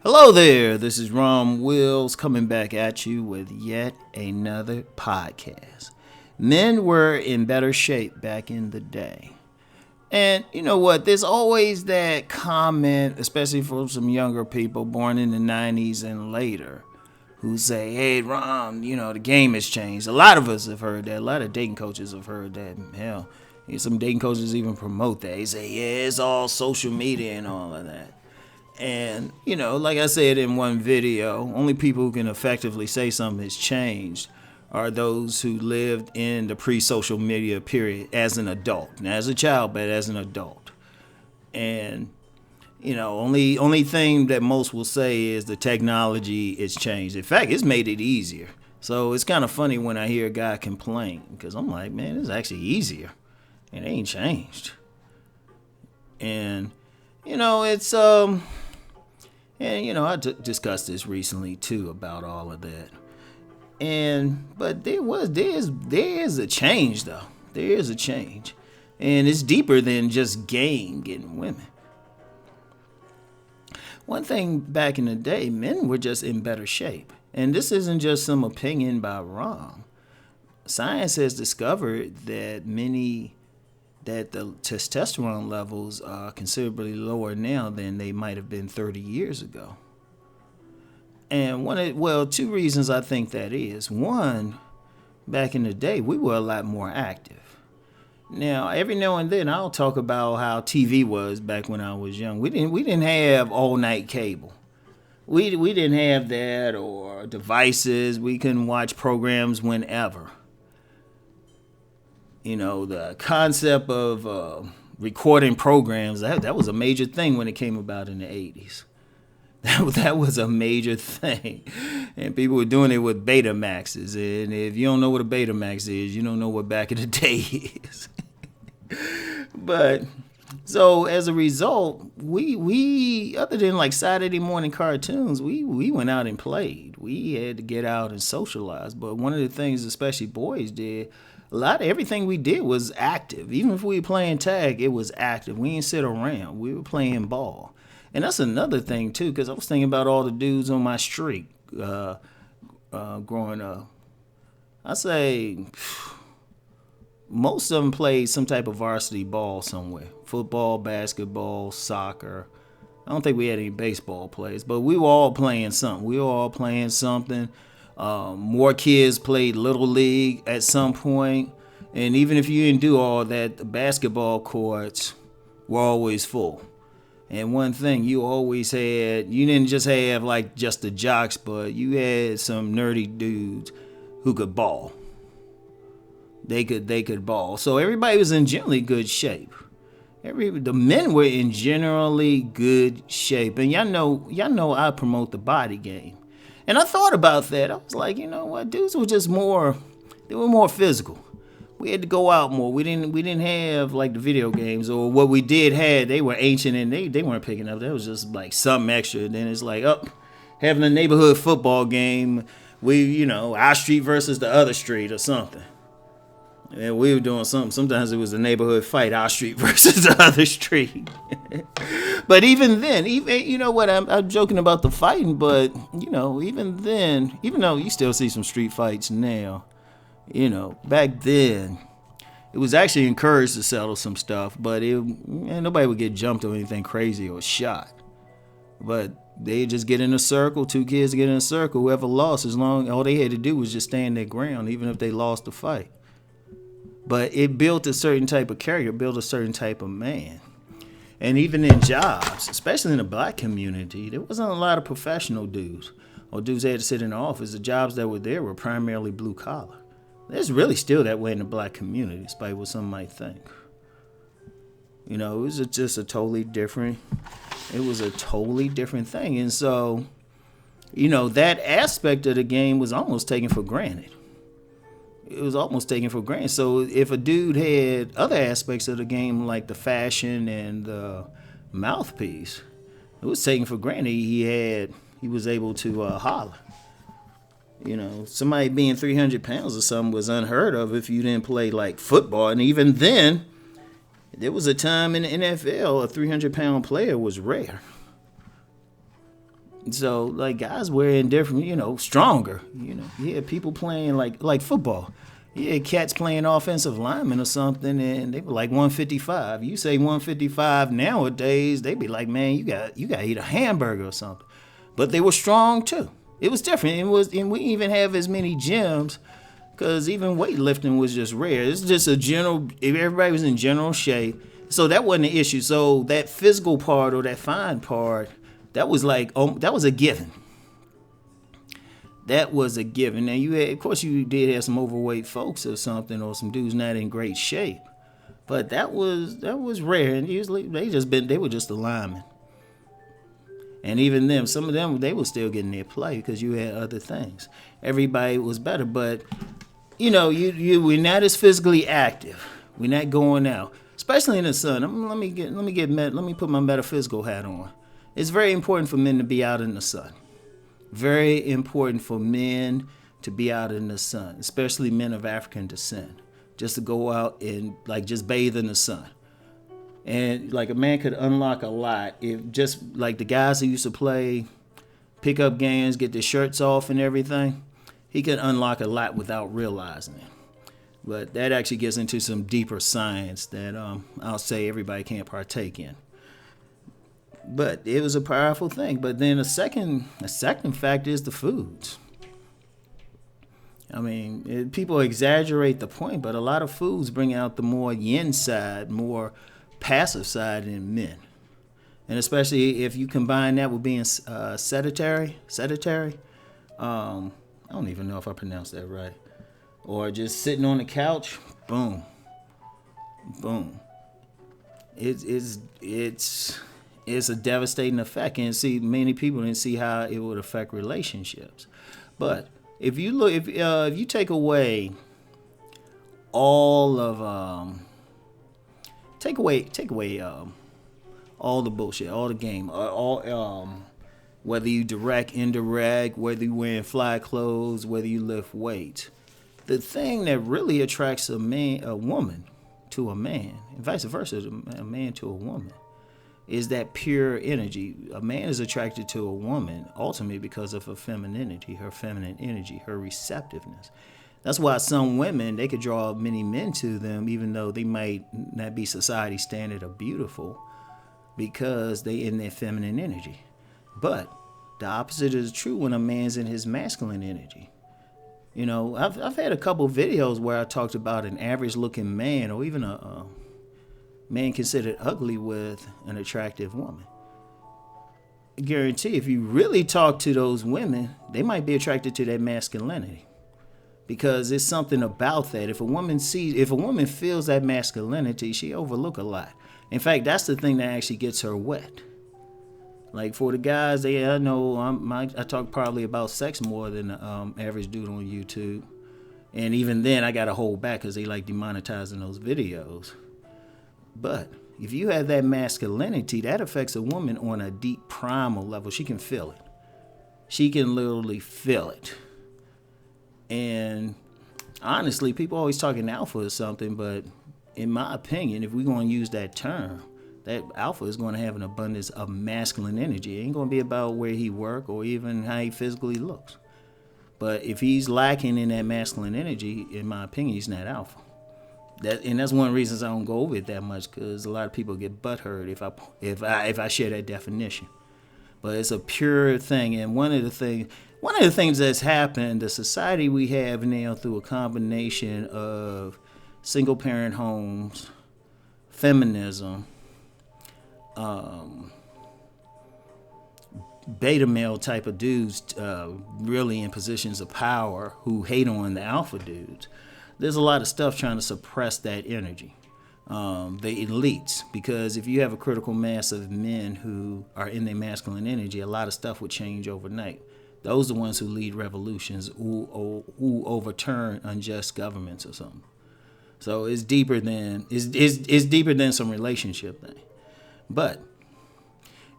Hello there, this is Rom Wills coming back at you with yet another podcast. Men were in better shape back in the day. And you know what, there's always that comment, especially from some younger people born in the 90s and later, who say, hey, Rom, the game has changed. A lot of us have heard that. A lot of dating coaches have heard that. Hell, some dating coaches even promote that. They say, yeah, it's all social media and all of that. And, like I said in one video, only people who can effectively say something has changed are those who lived in the pre-social media period as an adult. Not as a child, but as an adult. And, only thing that most will say is the technology has changed. In fact, it's made it easier. So it's kind of funny when I hear a guy complain, because I'm like, man, it's actually easier. It ain't changed. And, it's... And I discussed this recently too about all of that. But there is a change though. There is a change, and it's deeper than just getting women. One thing back in the day, men were just in better shape, and this isn't just some opinion by Rom. Science has discovered that the testosterone levels are considerably lower now than they might have been 30 years ago. And two reasons I think that is. One, back in the day, we were a lot more active. Now, every now and then, I'll talk about how TV was back when I was young. We didn't have all-night cable. We didn't have that or devices. We couldn't watch programs whenever. The concept of recording programs, that was a major thing when it came about in the 80s. That was a major thing. And people were doing it with Betamaxes. And if you don't know what a Betamax is, you don't know what back in the day is. But, so as a result, we other than like Saturday morning cartoons, we went out and played. We had to get out and socialize. But one of the things especially boys did, everything we did was active. Even if we were playing tag, it was active. We didn't sit around. We were playing ball. And that's another thing, too, because I was thinking about all the dudes on my street growing up. I say most of them played some type of varsity ball somewhere. Football, basketball, soccer. I don't think we had any baseball players, but we were all playing something. More kids played Little League at some point. And even if you didn't do all that, the basketball courts were always full. And one thing you didn't just have like just the jocks, but you had some nerdy dudes who could ball. They could ball. So everybody was in generally good shape. The men were in generally good shape. And y'all know I promote the body game. And I thought about that. I was like, you know what? Dudes were just more physical. We had to go out more. We didn't have like the video games, or what we did had, they were ancient and they weren't picking up. That was just like something extra. Then it's like, having a neighborhood football game. Our street versus the other street or something. And we were doing something. Sometimes it was a neighborhood fight, our street versus the other street. But even then, I'm joking about the fighting, but, even then, even though you still see some street fights now, back then, it was actually encouraged to settle some stuff, but nobody would get jumped or anything crazy or shot. But they just get in a circle, two kids get in a circle, whoever lost, all they had to do was just stand their ground, even if they lost the fight. But it built a certain type of character, built a certain type of man. And even in jobs, especially in the black community, there wasn't a lot of professional dudes or dudes that had to sit in the office. The jobs that were there were primarily blue collar. It's really still that way in the black community, despite what some might think. It was just a totally different thing. And so, that aspect of the game was almost taken for granted. So if a dude had other aspects of the game, like the fashion and the mouthpiece, it was taken for granted he was able to holler. Somebody being 300 pounds or something was unheard of if you didn't play like football. And even then, there was a time in the NFL a 300-pound player was rare. So like guys were in different, stronger. You had people playing like football. You had cats playing offensive linemen or something, and they were like 155. You say 155 nowadays, they be like, man, you got to eat a hamburger or something. But they were strong too. It was different. And we even have as many gyms, because even weightlifting was just rare. It's just a general. Everybody was in general shape, so that wasn't an issue. So that physical part or that fine part, that was that was a given. That was a given. Now of course, you did have some overweight folks or something, or some dudes not in great shape, but that was rare. And usually they were just a lineman. And even them, some of them, they were still getting their play because you had other things. Everybody was better, but we're not as physically active. We're not going out, especially in the sun. Let me put my metaphysical hat on. It's very important for men to be out in the sun. Very important for men to be out in the sun, especially men of African descent, just to go out and just bathe in the sun. And a man could unlock a lot if just like the guys who used to play pickup games, get their shirts off and everything, he could unlock a lot without realizing it. But that actually gets into some deeper science that I'll say everybody can't partake in. But it was a powerful thing. But then a second factor is the foods. I mean, people exaggerate the point, but a lot of foods bring out the more yin side, more passive side in men. And especially if you combine that with being sedentary. I don't even know if I pronounced that right. Or just sitting on the couch, boom. It's a devastating effect, and many people didn't see how it would affect relationships. But if you take away all of take away all the bullshit, all the game, whether you direct, indirect, whether you wearing fly clothes, whether you lift weights, the thing that really attracts a woman to a man, and vice versa, a man to a woman, is that pure energy. A man is attracted to a woman ultimately because of her femininity, her feminine energy, her receptiveness. That's why some women, they could draw many men to them, even though they might not be society standard or beautiful, because they in their feminine energy. But the opposite is true when a man's in his masculine energy. I've had a couple videos where I talked about an average looking man, or even a man considered ugly with an attractive woman. I guarantee if you really talk to those women, they might be attracted to that masculinity, because it's something about that. If a woman feels that masculinity, she overlook a lot. In fact, that's the thing that actually gets her wet. Like for the guys, I know I talk probably about sex more than the average dude on YouTube, and even then I gotta hold back because they like demonetizing those videos. But if you have that masculinity, that affects a woman on a deep primal level. She can feel it. She can literally feel it. And honestly, people always talking alpha or something, but in my opinion, if we're going to use that term, that alpha is going to have an abundance of masculine energy. It ain't going to be about where he work or even how he physically looks. But if he's lacking in that masculine energy, in my opinion, he's not alpha. That's one of the reasons I don't go over it that much, because a lot of people get butthurt if I share that definition. But it's a pure thing, and one of the things that's happened, the society we have now through a combination of single parent homes, feminism, beta male type of dudes really in positions of power who hate on the alpha dudes. There's a lot of stuff trying to suppress that energy. The elites, because if you have a critical mass of men who are in their masculine energy, a lot of stuff would change overnight. Those are the ones who lead revolutions, who overturn unjust governments or something. So it's deeper than some relationship thing. But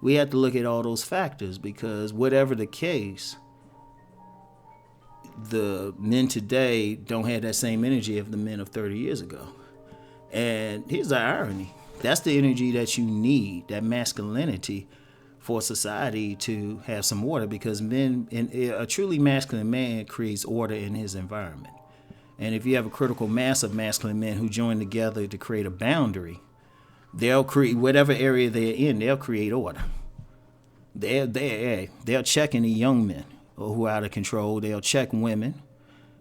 we have to look at all those factors, because whatever the case, the men today don't have that same energy of the men of 30 years ago. And here's the irony. That's the energy that you need, that masculinity, for society to have some order, because men, and a truly masculine man creates order in his environment. And if you have a critical mass of masculine men who join together to create a boundary, they'll create whatever area they're in. They'll create order. They'll check any young men who are out of control. They'll check women,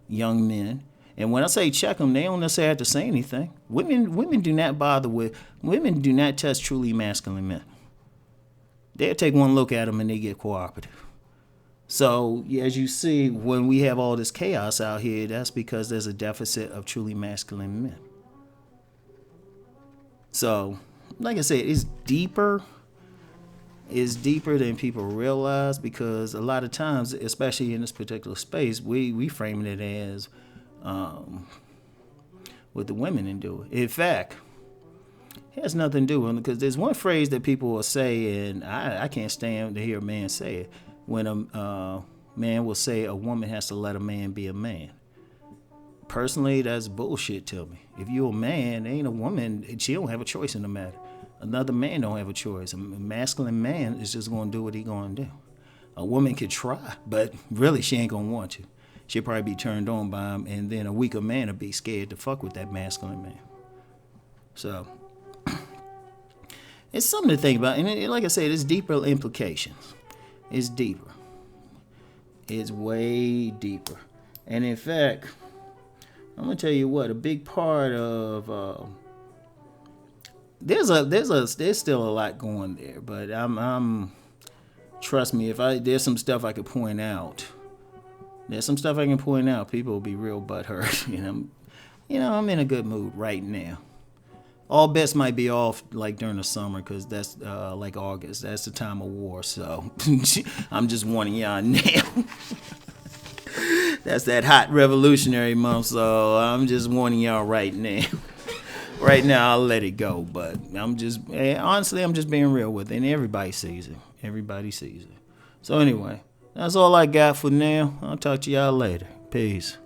young men. And when I say check them, they don't necessarily have to say anything. Women do not bother with. Women do not test truly masculine men. They'll take one look at them and they get cooperative. So, as you see, when we have all this chaos out here, that's because there's a deficit of truly masculine men. So, like I said, it's deeper. It's deeper than people realize, because a lot of times, especially in this particular space, we framing it as what the women and do. In fact, it has nothing to do with it, because there's one phrase that people will say, and I can't stand to hear a man say it. When a man will say a woman has to let a man be a man. Personally, that's bullshit to me. If you're a man, ain't a woman, she don't have a choice in the matter. Another man don't have a choice. A masculine man is just going to do what he going to do. A woman could try, but really she ain't going to want to. She'll probably be turned on by him, and then a weaker man will be scared to fuck with that masculine man. So, it's something to think about. And like I said, it's deeper implications. It's deeper. It's way deeper. And in fact, I'm gonna tell you what, a big part of there's still a lot going there, but I'm trust me, there's some stuff I could point out. There's some stuff I can point out. People will be real butthurt, and I'm in a good mood right now. All bets might be off like during the summer, because that's like August. That's the time of war. So I'm just warning y'all now. That's that hot revolutionary month. So I'm just warning y'all right now. Right now, I'll let it go. But honestly, I'm just being real with it. And everybody sees it. Everybody sees it. So anyway, that's all I got for now. I'll talk to y'all later. Peace.